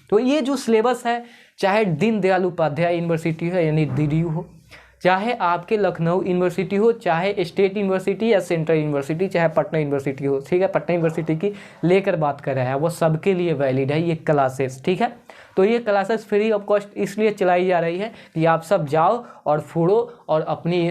तो ये जो सिलेबस है, चाहे दीनदयाल उपाध्याय यूनिवर्सिटी है यानी DDU हो, चाहे आपके लखनऊ यूनिवर्सिटी हो, चाहे स्टेट यूनिवर्सिटी या सेंट्रल यूनिवर्सिटी, चाहे पटना यूनिवर्सिटी हो, ठीक है, पटना यूनिवर्सिटी की लेकर बात कर रहा है, वो सबके लिए वैलिड है ये क्लासेस, ठीक है। तो ये क्लासेस फ्री ऑफ कॉस्ट इसलिए चलाई जा रही है कि आप सब जाओ और फोड़ो और अपनी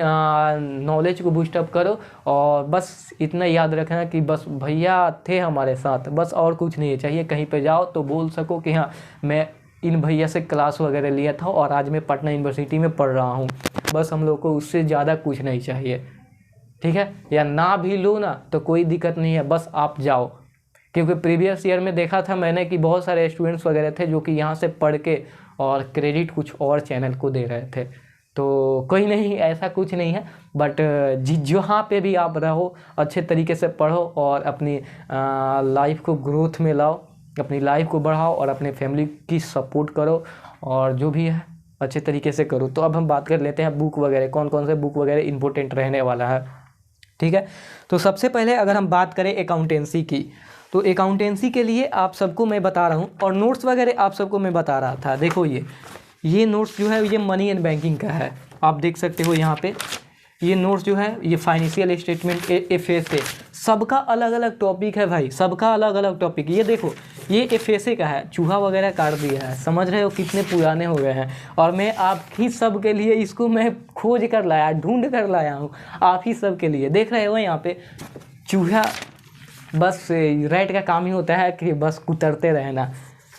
नॉलेज को बूस्टअप करो। और बस इतना याद रखना कि बस भैया थे हमारे साथ, बस और कुछ नहीं चाहिए। कहीं पे जाओ तो बोल सको कि हाँ मैं इन भैया से क्लास वगैरह लिया था और आज मैं पटना यूनिवर्सिटी में पढ़ रहा हूँ। बस हम लोग को उससे ज़्यादा कुछ नहीं चाहिए, ठीक है। या ना भी लो ना तो कोई दिक्कत नहीं है, बस आप जाओ। क्योंकि प्रीवियस ईयर में देखा था मैंने कि बहुत सारे स्टूडेंट्स वगैरह थे जो कि यहाँ से पढ़ के और क्रेडिट कुछ और चैनल को दे रहे थे। तो कोई नहीं, ऐसा कुछ नहीं है, बट जहाँ पे भी आप रहो अच्छे तरीके से पढ़ो और अपनी लाइफ को ग्रोथ में लाओ, अपनी लाइफ को बढ़ाओ और अपने फैमिली की सपोर्ट करो और जो भी है अच्छे तरीके से करो। तो अब हम बात कर लेते हैं बुक वगैरह, कौन कौन से बुक वगैरह इंपॉर्टेंट रहने वाला है, ठीक है। तो सबसे पहले अगर हम बात करें अकाउंटेंसी की, तो अकाउंटेंसी के लिए आप सबको मैं बता रहा हूँ और नोट्स वगैरह आप सबको मैं बता रहा था। देखो ये नोट्स जो है ये मनी एंड बैंकिंग का है, आप देख सकते हो यहाँ पे ये नोट्स जो है ये फाइनेंशियल स्टेटमेंट FSA, सबका अलग अलग टॉपिक है भाई, सबका अलग अलग टॉपिक। ये देखो ये FSA का है, चूहा वगैरह काट दिया है, समझ रहे हो कितने पुराने हो गए हैं। और मैं आप ही सब के लिए इसको मैं खोज कर लाया, ढूंढ कर लाया हूँ आप ही सब के लिए। देख रहे हो यहाँ पे चूहा, बस रैट का काम ही होता है कि बस कुतरते रहना।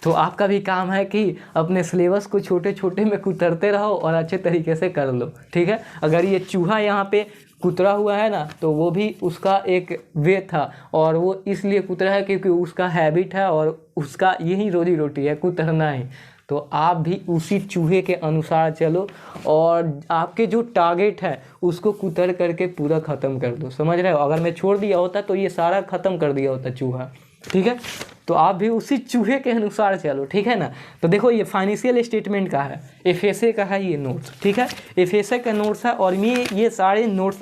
तो आपका भी काम है कि अपने सिलेबस को छोटे छोटे में कुतरते रहो और अच्छे तरीके से कर लो, ठीक है। अगर ये चूहा यहाँ पे कुतरा हुआ है ना तो वो भी उसका एक वे था, और वो इसलिए कुतरा है क्योंकि उसका हैबिट है और उसका यही रोजी रोटी है, कुतरना ही। तो आप भी उसी चूहे के अनुसार चलो और आपके जो टारगेट है उसको कुतर करके पूरा ख़त्म कर दो, समझ रहे हो। अगर मैं छोड़ दिया होता तो ये सारा ख़त्म कर दिया होता चूहा, ठीक है। तो आप भी उसी चूहे के अनुसार चलो, ठीक है ना। तो देखो ये फाइनेंशियल स्टेटमेंट का है, FSA का है ये नोट्स, ठीक है। FSA का नोट्स है और ये सारे नोट्स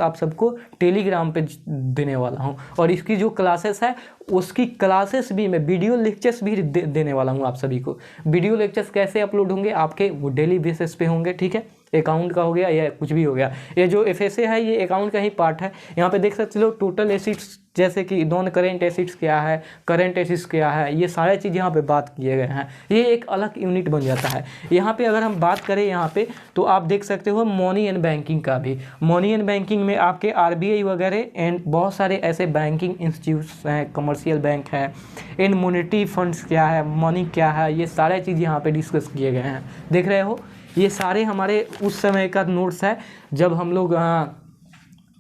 आप सबको टेलीग्राम पे देने वाला हूँ। और इसकी जो क्लासेस है उसकी क्लासेस भी मैं वीडियो लेक्चर्स भी देने वाला हूँ आप सभी को। वीडियो लेक्चर्स कैसे अपलोड होंगे आपके, वो डेली बेसिस पे होंगे, ठीक है। अकाउंट का हो गया या कुछ भी हो गया, ये जो FSA है ये अकाउंट का ही पार्ट है। यहाँ पे देख सकते हो टोटल एसिड्स, जैसे कि नॉन करेंट एसिड्स क्या है, करेंट एसिड्स क्या है, ये सारे चीज़ यहाँ पे बात किए गए हैं। ये एक अलग यूनिट बन जाता है। यहाँ पे अगर हम बात करें यहाँ पे तो आप देख सकते हो मनी एंड बैंकिंग का भी। मनी एंड बैंकिंग में आपके RBI वगैरह एंड बहुत सारे ऐसे बैंकिंग इंस्टीट्यूट्स हैं, कमर्शियल बैंक है, एंड मॉनेटरी फंड्स क्या है, मनी क्या है, ये सारे चीज़ यहाँ पे डिस्कस किए गए हैं। देख रहे हो ये सारे हमारे उस समय का नोट्स है जब हम लोग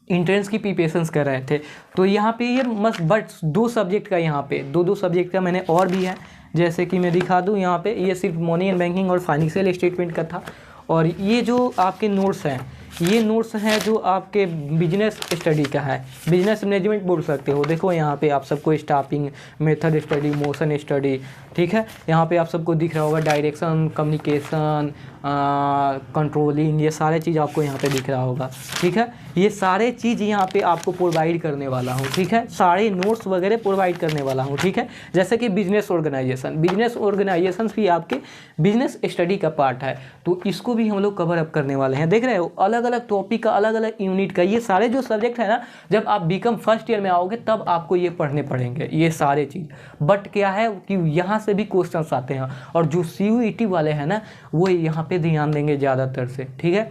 इंट्रेंस की प्रिपरेशंस कर रहे थे। तो यहाँ पे ये मस्त बट 2 सब्जेक्ट का, यहाँ पे 2 सब्जेक्ट का मैंने और भी है, जैसे कि मैं दिखा दूँ यहाँ पे। ये सिर्फ मनी एंड बैंकिंग और फाइनेंशियल स्टेटमेंट का था। और ये जो आपके नोट्स हैं ये नोट्स हैं जो आपके बिजनेस स्टडी का है, बिजनेस मैनेजमेंट बोल सकते हो। देखो यहाँ पे आप सबको staffing, method study, motion study, ठीक है। यहाँ पे आप सबको दिख रहा होगा डायरेक्शन, कम्युनिकेशन, कंट्रोलिंग, ये सारे चीज़ आपको यहाँ पे दिख रहा होगा, ठीक है। ये सारे चीज़ यहाँ पे आपको प्रोवाइड करने वाला हूँ, ठीक है। सारे नोट्स वगैरह प्रोवाइड करने वाला हूँ, ठीक है। जैसे कि बिजनेस ऑर्गेनाइजेशन भी आपके बिजनेस स्टडी का पार्ट है, तो इसको भी हम लोग कवर अप करने वाले हैं। देख रहे हो अलग अलग टॉपिक का, अलग अलग यूनिट का, ये सारे जो सब्जेक्ट है ना, जब आप बीकॉम फर्स्ट ईयर में आओगे तब आपको ये पढ़ने पड़ेंगे ये सारे चीज़। बट क्या है कि यहाँ से भी क्वेश्चंस आते हैं और जो CUET वाले हैं ना वो यहाँ पे ध्यान देंगे ज़्यादातर से, ठीक है।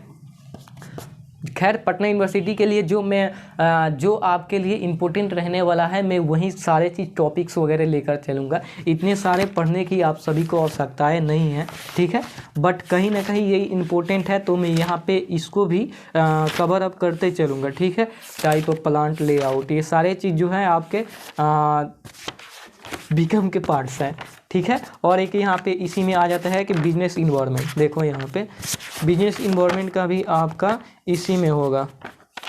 खैर पटना यूनिवर्सिटी के लिए जो आपके लिए इम्पोर्टेंट रहने वाला है मैं वहीं सारे चीज़ टॉपिक्स वगैरह लेकर चलूँगा। इतने सारे पढ़ने की आप सभी को आवश्यकताएं नहीं है, ठीक है। बट कहीं ना कहीं ये इम्पोर्टेंट है तो मैं यहाँ पे इसको भी कवर अप करते चलूँगा, ठीक है। टाइप ऑफ प्लांट लेआउट, ये सारे चीज़ जो है आपके बीकॉम के पार्ट्स हैं, ठीक है। और एक यहाँ पे इसी में आ जाता है कि बिजनेस इन्वायरमेंट। देखो यहाँ पे बिजनेस इन्वायरमेंट का भी आपका इसी में होगा।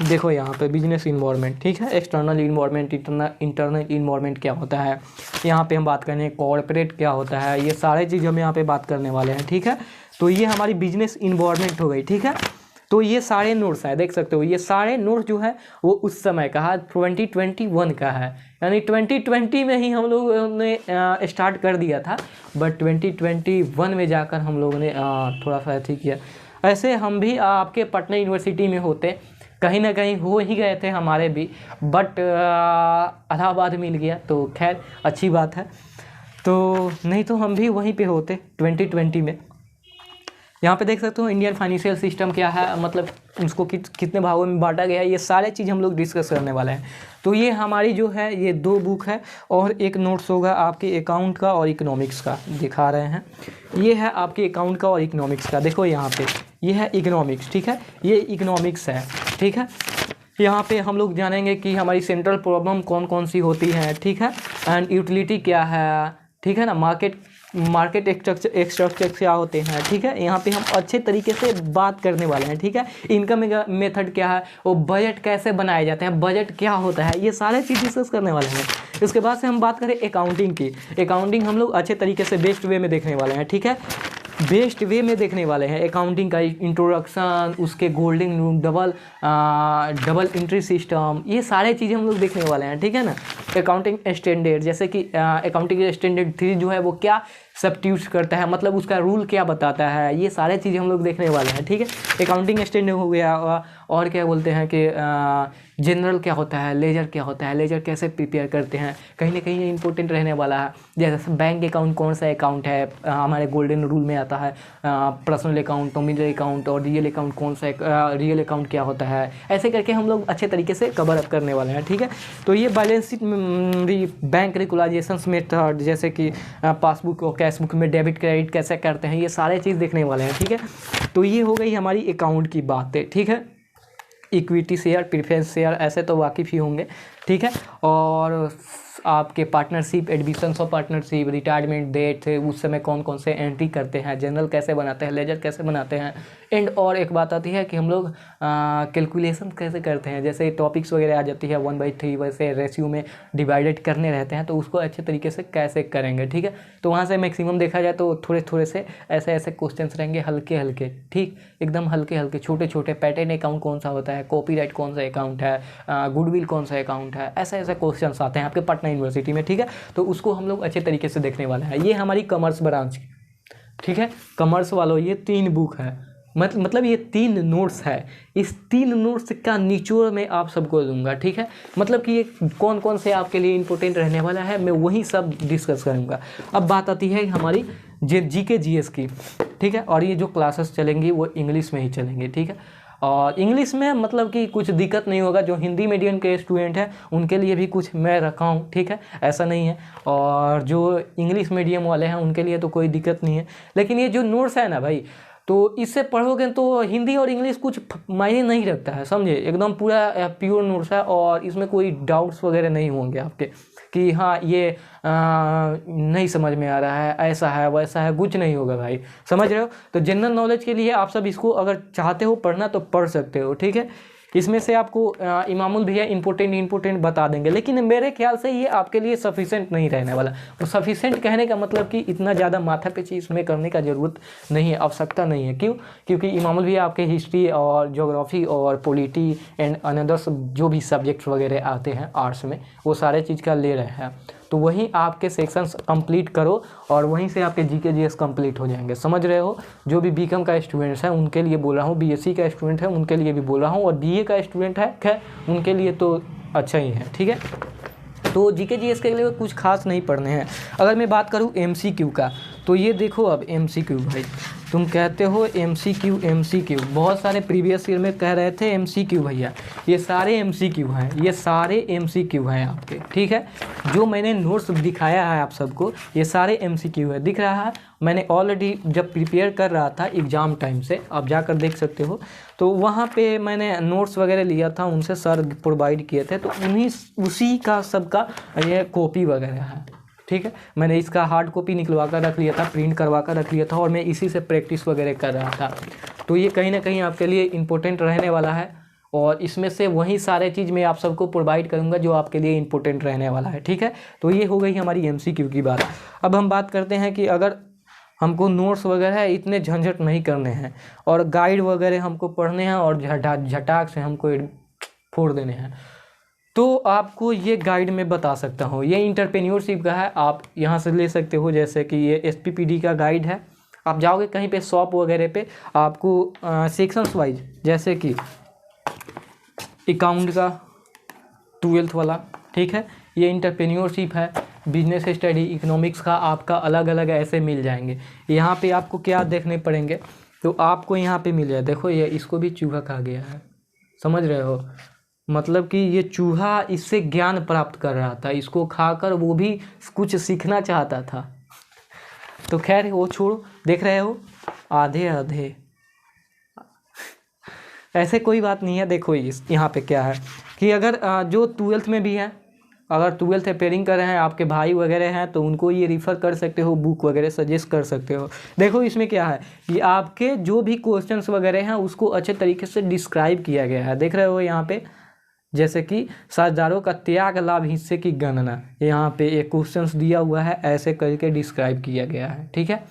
देखो यहाँ पे बिजनेस इन्वायरमेंट, ठीक है। एक्सटर्नल इन्वायरमेंट, इंटरनल इन्वायरमेंट क्या होता है, यहाँ पे हम बात करेंगे कॉर्पोरेट क्या होता है, ये सारे चीज़ हम यहाँ पे बात करने वाले हैं, ठीक है। तो ये हमारी बिजनेस इन्वायरमेंट हो गई, ठीक है। तो ये सारे नोट्स हैं, देख सकते हो ये सारे नोट्स जो है वो उस समय का है, 2021 का है, यानी 2020 में ही हम लोगों ने स्टार्ट कर दिया था, बट 2021 में जाकर हम लोगों ने थोड़ा सा ठीक किया। ऐसे हम भी आपके पटना यूनिवर्सिटी में होते, कहीं ना कहीं हो ही गए थे हमारे भी, बट इलाहाबाद मिल गया तो खैर अच्छी बात है। तो नहीं तो हम भी वहीं पे होते 2020 में। यहाँ पे देख सकते हो इंडियन फाइनेंशियल सिस्टम क्या है, मतलब उसको कितने भागों में बांटा गया है, ये सारे चीज़ हम लोग डिस्कस करने वाले हैं। तो ये हमारी जो है ये 2 बुक है और एक नोट्स होगा आपके अकाउंट का और इकोनॉमिक्स का, दिखा रहे हैं। ये है आपके अकाउंट का और इकोनॉमिक्स का, देखो यहाँ पे ये है इकोनॉमिक्स, ठीक है, ये इकोनॉमिक्स है, ठीक है। यहाँ पे हम लोग जानेंगे कि हमारी सेंट्रल प्रॉब्लम कौन कौन सी होती हैं, ठीक है, एंड यूटिलिटी क्या है, ठीक है ना, मार्केट स्ट्रक्चर क्या होते हैं, ठीक है। यहाँ पे हम अच्छे तरीके से बात करने वाले हैं, ठीक है। इनकम मेथड क्या है, वो बजट कैसे बनाए जाते हैं, बजट क्या होता है, ये सारे चीज़ डिस्कस करने वाले हैं। उसके बाद से हम बात करें अकाउंटिंग की, अकाउंटिंग हम लोग अच्छे तरीके से बेस्ट वे में देखने वाले हैं, ठीक है, बेस्ट वे में देखने वाले हैं अकाउंटिंग का इंट्रोडक्शन, उसके golden rule, double entry system, ये सारे चीज़ें हम लोग देखने वाले हैं, ठीक है ना। अकाउंटिंग स्टैंडर्ड, जैसे कि अकाउंटिंग स्टैंडर्ड 3 जो है वो क्या सब्स्टिट्यूट करता है, मतलब उसका रूल क्या बताता है, ये सारे चीज़ें हम लोग देखने वाले हैं, ठीक है। अकाउंटिंग स्टैंडर्ड हो गया, और क्या बोलते हैं कि जनरल क्या होता है, लेजर क्या होता है, लेजर कैसे प्रिपेयर करते हैं, कहीं ना कहीं इंपॉर्टेंट रहने वाला है। जैसे बैंक अकाउंट कौन सा अकाउंट है, हमारे गोल्डन रूल में आता है पर्सनल अकाउंट, नॉमिनल अकाउंट और रियल अकाउंट कौन सा, रियल अकाउंट क्या होता है, ऐसे करके हम लोग अच्छे तरीके से कवर अप करने वाले हैं, ठीक है। तो ये बैलेंस शीट बैंक रिकुलाइजेशन मेथड, जैसे कि पासबुक और कैश बुक में डेबिट क्रेडिट कैसे करते हैं, ये सारे चीज़ देखने वाले हैं, ठीक है। तो ये हो गई हमारी अकाउंट की बातें, ठीक है। इक्विटी शेयर, प्रेफरेंस शेयर, ऐसे तो वाकिफ़ ही होंगे, ठीक है। और आपके partnership, admissions of partnership, retirement date, उस समय कौन कौन से एंट्री करते हैं, जनरल कैसे बनाते हैं, लेजर कैसे बनाते हैं, एंड और एक बात आती है कि हम लोग कैलकुलेशन कैसे करते हैं, जैसे टॉपिक्स वगैरह आ जाती है 1/3, वैसे रेशियो में डिवाइडेड करने रहते हैं, तो उसको अच्छे तरीके से कैसे करेंगे, ठीक है। तो वहाँ से मैक्सिमम देखा जाए तो थोड़े थोड़े से ऐसे ऐसे क्वेश्चंस रहेंगे, हल्के हल्के, ठीक, एकदम हल्के हल्के छोटे छोटे। पैटर्न अकाउंट कौन सा होता है, कॉपीराइट कौन सा अकाउंट है, गुडविल कौन सा अकाउंट है, ऐसे ऐसे क्वेश्चंस आते हैं आपके पटना यूनिवर्सिटी में, ठीक है। तो उसको हम लोग अच्छे तरीके से देखने वाले हैं। ये हमारी कॉमर्स ब्रांच, ठीक है, कॉमर्स वालों ये 3 बुक है, मतलब ये 3 नोट्स है। इस 3 नोट्स का निचोड़ मैं आप सबको दूंगा, ठीक है। मतलब कि ये कौन कौन से आपके लिए इंपॉर्टेंट रहने वाला है, मैं वही सब डिस्कस करूंगा। अब बात आती है हमारी जीके जीएस की, ठीक है। और ये जो क्लासेस चलेंगी वो इंग्लिश में ही चलेंगे, ठीक है। और इंग्लिश में मतलब कि कुछ दिक्कत नहीं होगा, जो हिंदी मीडियम के स्टूडेंट हैं उनके लिए भी कुछ मैं रखा हूँ, ठीक है, ऐसा नहीं है। और जो इंग्लिश मीडियम वाले हैं उनके लिए तो कोई दिक्कत नहीं है। लेकिन ये जो नोट्स है ना भाई, तो इससे पढ़ोगे तो हिंदी और इंग्लिश कुछ मायने नहीं रखता है, समझे, एकदम पूरा प्योर नोट्स है और इसमें कोई डाउट्स वगैरह नहीं होंगे आपके कि हाँ ये नहीं समझ में आ रहा है, ऐसा है वैसा है, कुछ नहीं होगा भाई, समझ रहे हो। तो जनरल नॉलेज के लिए आप सब इसको अगर चाहते हो पढ़ना तो पढ़ सकते हो, ठीक है। इसमें से आपको इमामुल भैया इंपॉर्टेंट बता देंगे, लेकिन मेरे ख्याल से ये आपके लिए सफिशेंट नहीं रहने वाला। तो सफिशेंट कहने का मतलब कि इतना ज़्यादा माथा पे चीज़ में करने का ज़रूरत नहीं है, आवश्यकता नहीं है। क्यों? क्योंकि इमामुल भैया आपके हिस्ट्री और ज्योग्राफी और पॉलिटी एंड अनदर्स जो भी सब्जेक्ट्स वगैरह आते हैं आर्ट्स में, वो सारे चीज़ का ले रहे हैं। तो वहीं आपके सेक्शंस कंप्लीट करो और वहीं से आपके जीके जीएस कंप्लीट हो जाएंगे, समझ रहे हो। जो भी बीकॉम का स्टूडेंट्स हैं उनके लिए बोल रहा हूँ, बीएससी का स्टूडेंट है उनके लिए भी बोल रहा हूँ, और बीए का स्टूडेंट है खैर उनके लिए तो अच्छा ही है, ठीक है। तो जीके जीएस के लिए कुछ खास नहीं पढ़ने हैं। अगर मैं बात करूँ एमसीक्यू का, तो ये देखो अब एमसीक्यू भाई, तुम कहते हो एमसीक्यू, बहुत सारे प्रीवियस ईयर में कह रहे थे एमसीक्यू भैया, ये सारे एमसीक्यू हैं, ये सारे एमसीक्यू हैं आपके, ठीक है। जो मैंने नोट्स दिखाया है आप सबको, ये सारे एमसीक्यू है, दिख रहा है। मैंने ऑलरेडी जब प्रिपेयर कर रहा था एग्ज़ाम टाइम से, आप जाकर देख सकते हो, तो वहाँ पे मैंने नोट्स वगैरह लिया था, उनसे सर प्रोवाइड किए थे, तो उसी का सबका ये कॉपी वगैरह है, ठीक है। मैंने इसका हार्ड कॉपी निकलवा कर रख लिया था, प्रिंट करवा कर रख लिया था, और मैं इसी से प्रैक्टिस वगैरह कर रहा था। तो ये कहीं ना कहीं आपके लिए इम्पोर्टेंट रहने वाला है, और इसमें से वही सारे चीज़ मैं आप सबको प्रोवाइड करूंगा जो आपके लिए इम्पोर्टेंट रहने वाला है, ठीक है। तो ये हो गई हमारी एमसीक्यू की बात। अब हम बात करते हैं कि अगर हमको नोट्स वगैरह इतने झंझट नहीं करने हैं, और गाइड वगैरह हमको पढ़ने हैं और झटाक से हमको फोड़ देने हैं। तो आपको ये गाइड मैं बता सकता हूँ, ये इंटरप्रेन्योरशिप का है, आप यहाँ से ले सकते हो। जैसे कि ये SPPD का गाइड है, आप जाओगे कहीं पे शॉप वगैरह पे, आपको सेक्शंस वाइज, जैसे कि अकाउंट का 12th वाला, ठीक है, ये इंटरप्रेन्योरशिप है, बिजनेस स्टडी, इकोनॉमिक्स का आपका अलग अलग ऐसे मिल जाएंगे। यहाँ पे आपको क्या देखने पड़ेंगे, तो आपको यहाँ पे मिल जाए, देखो ये इसको भी चूहा कहा गया है, समझ रहे हो, मतलब कि ये चूहा इससे ज्ञान प्राप्त कर रहा था, इसको खाकर वो भी कुछ सीखना चाहता था। तो खैर वो छोड़ो, देख रहे हो आधे आधे, ऐसे कोई बात नहीं है। देखो इस यहाँ पे क्या है कि अगर जो 12th में भी है, अगर 12th अपेयरिंग कर रहे हैं, आपके भाई वगैरह हैं, तो उनको ये रिफ़र कर सकते हो, बुक वगैरह सजेस्ट कर सकते हो। देखो इसमें क्या है कि आपके जो भी क्वेश्चंस वगैरह हैं उसको अच्छे तरीके से डिस्क्राइब किया गया है, देख रहे हो यहाँ पे, जैसे कि साझेदारों का त्याग लाभ हिस्से की गणना, यहाँ पे एक क्वेश्चंस दिया हुआ है, ऐसे करके डिस्क्राइब किया गया है, ठीक है।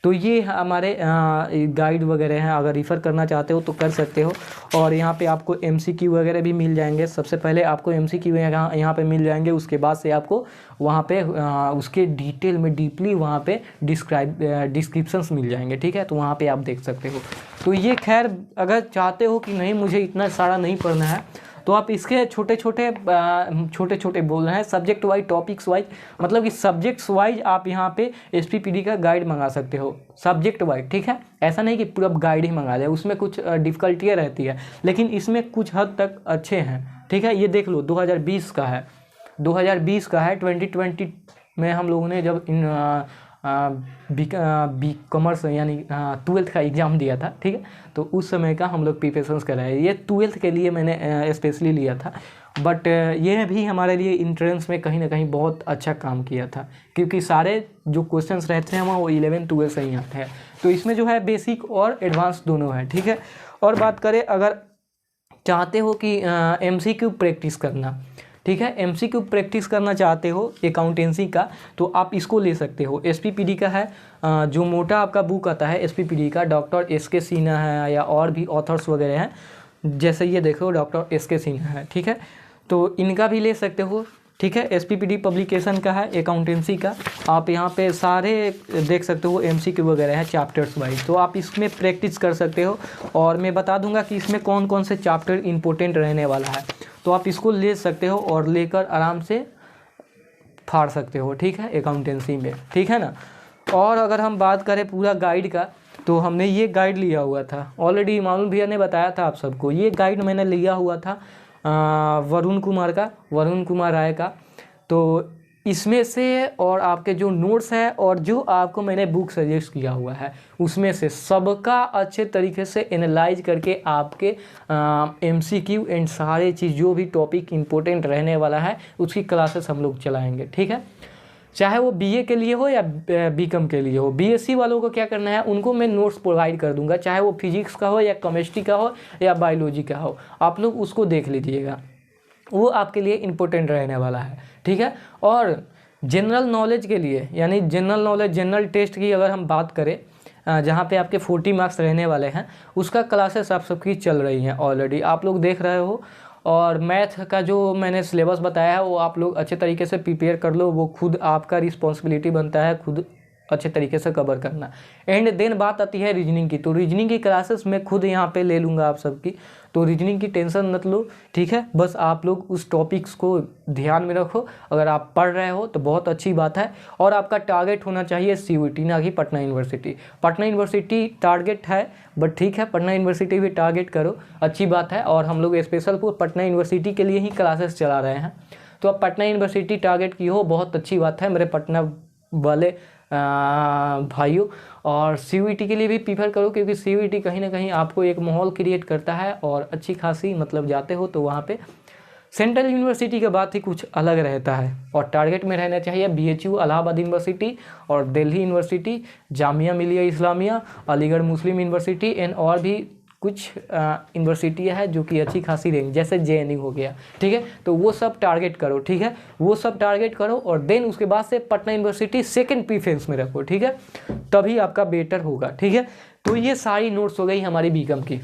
तो ये हमारे गाइड वगैरह हैं, अगर रिफ़र करना चाहते हो तो कर सकते हो। और यहाँ पे आपको MCQ वगैरह भी मिल जाएंगे, सबसे पहले आपको MCQ यहाँ पे मिल जाएंगे, उसके बाद से आपको वहाँ पे उसके डिटेल में डीपली वहाँ पे डिस्क्रिप्शंस मिल जाएंगे, ठीक है, तो वहाँ पे आप देख सकते हो। तो ये खैर अगर चाहते हो कि नहीं मुझे इतना सारा नहीं पढ़ना है, तो आप इसके छोटे छोटे बोल रहे हैं सब्जेक्ट वाइज, टॉपिक्स वाइज, मतलब कि सब्जेक्ट्स वाइज आप यहाँ पे SPPD का गाइड मंगा सकते हो, सब्जेक्ट वाइज, ठीक है। ऐसा नहीं कि पूरा गाइड ही मंगा दे, उसमें कुछ डिफ़िकल्टियाँ रहती है, लेकिन इसमें कुछ हद तक अच्छे हैं, ठीक है। ये देख लो 2020 का है, 2020 का है, 2020 में हम लोगों ने जब बी कॉमर्स यानी 12th का एग्ज़ाम दिया था, ठीक है, तो उस समय का हम लोग प्रिपरेशंस कर रहे हैं। ये 12th के लिए मैंने स्पेशली लिया था, बट ये भी हमारे लिए इंट्रेंस में कहीं ना कहीं बहुत अच्छा काम किया था, क्योंकि सारे जो क्वेश्चंस रहते हैं वो 11 12 से ही आते हैं। तो इसमें जो है बेसिक और एडवांस दोनों है, ठीक है। और बात करें अगर चाहते हो कि MCQ प्रैक्टिस करना, ठीक है, MCQ प्रैक्टिस करना चाहते हो अकाउंटेंसी का, तो आप इसको ले सकते हो। SPPD का है, जो मोटा आपका बुक आता है SPPD का, डॉक्टर SK सिन्हा है या और भी ऑथर्स वगैरह हैं, जैसे ये देखो डॉक्टर SK सिन्हा है, ठीक है, तो इनका भी ले सकते हो, ठीक है। SPPD पब्लिकेशन का है अकाउंटेंसी का, आप यहाँ पे सारे देख सकते हो, MCQ वगैरह है चैप्टर्स वाइज, तो आप इसमें प्रैक्टिस कर सकते हो। और मैं बता दूंगा कि इसमें कौन कौन से चैप्टर इंपॉर्टेंट रहने वाला है, तो आप इसको ले सकते हो और लेकर आराम से फाड़ सकते हो, ठीक है, अकाउंटेंसी में, ठीक है ना। और अगर हम बात करें पूरा गाइड का, तो हमने ये गाइड लिया हुआ था, ऑलरेडी मालूम भैया ने बताया था आप सबको, ये गाइड मैंने लिया हुआ था वरुण कुमार राय का। तो इसमें से और आपके जो नोट्स है और जो आपको मैंने बुक सजेस्ट किया हुआ है, उसमें से सबका अच्छे तरीके से एनालाइज करके आपके MCQ एंड सारे चीज़ जो भी टॉपिक इम्पोर्टेंट रहने वाला है उसकी क्लासेस हम लोग चलाएंगे, ठीक है। चाहे वो BA के लिए हो या BCom के लिए हो। BSc वालों को क्या करना है, उनको मैं नोट्स प्रोवाइड कर दूंगा, चाहे वो फिजिक्स का हो या केमिस्ट्री का हो या बायोलॉजी का हो, आप लोग उसको देख लीजिएगा, वो आपके लिए इम्पोर्टेंट रहने वाला है, ठीक है। और जनरल नॉलेज के लिए, यानी जनरल नॉलेज जनरल टेस्ट की अगर हम बात करें, जहाँ पे आपके 40 मार्क्स रहने वाले हैं, उसका क्लासेस आप सबकी चल रही हैं, ऑलरेडी आप लोग देख रहे हो। और मैथ का जो मैंने सिलेबस बताया है वो आप लोग अच्छे तरीके से प्रिपेयर कर लो, वो खुद आपका रिस्पॉन्सिबिलिटी बनता है खुद अच्छे तरीके से कवर करना। एंड देन बात आती है रीजनिंग की, तो रीजनिंग की क्लासेस मैं खुद यहाँ पे ले लूँगा आप सबकी, तो रीजनिंग की टेंशन मत लो, ठीक है। बस आप लोग उस टॉपिक्स को ध्यान में रखो, अगर आप पढ़ रहे हो तो बहुत अच्छी बात है। और आपका टारगेट होना चाहिए CUET, ना कि Patna university. Patna university target है, बट ठीक है, पटना यूनिवर्सिटी भी टारगेट करो, अच्छी बात है। और हम लोग स्पेशल पटना यूनिवर्सिटी के लिए ही क्लासेस चला रहे हैं, तो अब पटना यूनिवर्सिटी टारगेट की हो, बहुत अच्छी बात है मेरे पटना वाले भाइयों। और CUET के लिए भी प्रीफर करो, क्योंकि CUET कहीं ना कहीं आपको एक माहौल क्रिएट करता है और अच्छी खासी मतलब जाते हो तो वहाँ पे सेंट्रल यूनिवर्सिटी का बात ही कुछ अलग रहता है। और टारगेट में रहना चाहिए BHU इलाहाबाद यूनिवर्सिटी और Delhi university, Jamia Millia Islamia, Aligarh Muslim university and और भी कुछ यूनिवर्सिटियाँ हैं जो कि अच्छी खासी रेंज, जैसे JNU हो गया, ठीक है, तो वो सब टारगेट करो, ठीक है, वो सब टारगेट करो और देन उसके बाद से पटना यूनिवर्सिटी सेकंड प्रीफरेंस में रखो, ठीक है, तभी आपका बेटर होगा, ठीक है। तो ये सारी नोट्स हो गई हमारी बीकॉम की।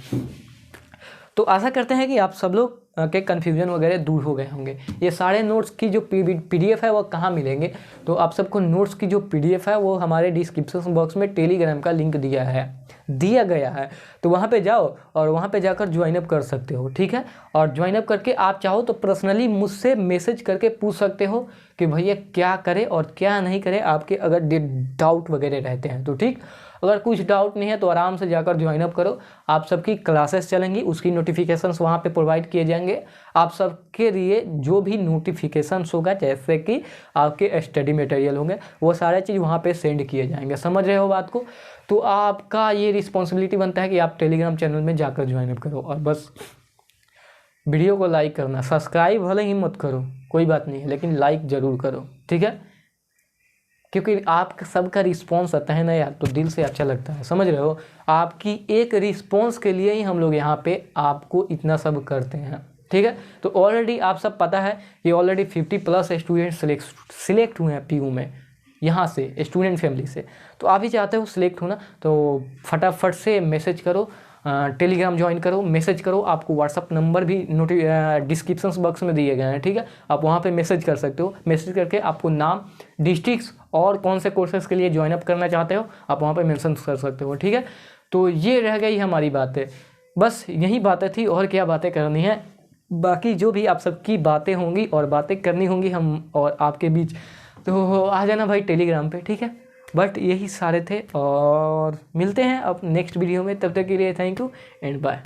तो आशा करते हैं कि आप सब लोग के कन्फ्यूजन वगैरह दूर हो गए होंगे। ये सारे नोट्स की जो PDF है वो कहाँ मिलेंगे, तो आप सबको नोट्स की जो PDF है वो हमारे डिस्क्रिप्शन बॉक्स में टेलीग्राम का लिंक दिया गया है, तो वहाँ पे जाओ और वहाँ पे जाकर ज्वाइन अप कर सकते हो, ठीक है। और ज्वाइन अप करके आप चाहो तो पर्सनली मुझसे मैसेज करके पूछ सकते हो कि भैया क्या करें और क्या नहीं करें, आपके अगर डाउट वगैरह रहते हैं तो, ठीक। अगर कुछ डाउट नहीं है तो आराम से जाकर ज्वाइन अप करो, आप सबकी क्लासेस चलेंगी, उसकी नोटिफिकेशंस वहाँ पे प्रोवाइड किए जाएंगे। आप सबके लिए जो भी नोटिफिकेशंस होगा, जैसे कि आपके स्टडी मटेरियल होंगे, वो सारे चीज़ वहाँ पे सेंड किए जाएंगे। समझ रहे हो बात को? तो आपका ये रिस्पॉन्सिबिलिटी बनता है कि आप टेलीग्राम चैनल में जाकर ज्वाइन अप करो। और बस वीडियो को लाइक करना, सब्सक्राइब भले ही मत करो, कोई बात नहीं है, लेकिन लाइक ज़रूर करो, ठीक है, क्योंकि आप सबका रिस्पॉन्स आता है ना यार, तो दिल से अच्छा लगता है। समझ रहे हो? आपकी एक रिस्पॉन्स के लिए ही हम लोग यहाँ पे आपको इतना सब करते हैं, ठीक है। तो ऑलरेडी आप सब पता है कि ऑलरेडी 50+ स्टूडेंट सिलेक्ट हुए हैं PU में, यहाँ से स्टूडेंट फैमिली से। तो आप ही चाहते हो सिलेक्ट होना, तो फटाफट से मैसेज करो, टेलीग्राम ज्वाइन करो, मैसेज करो। आपको व्हाट्सअप नंबर भी डिस्क्रिप्शन बॉक्स में दिए गए हैं, ठीक है, आप वहाँ पे मैसेज कर सकते हो। मैसेज करके आपको नाम, डिस्ट्रिक्ट्स और कौन से कोर्सेज के लिए ज्वाइन अप करना चाहते हो आप वहाँ पे मेंशन कर सकते हो, ठीक है। तो ये रह गई हमारी बातें, बस यही बातें थी, और क्या बातें करनी है। बाकी जो भी आप सबकी बातें होंगी और बातें करनी होंगी हम और आपके बीच, तो आ जाना भाई टेलीग्राम पे, ठीक है। बट यही सारे थे और मिलते हैं अब नेक्स्ट वीडियो में, तब तक के लिए थैंक यू एंड बाय।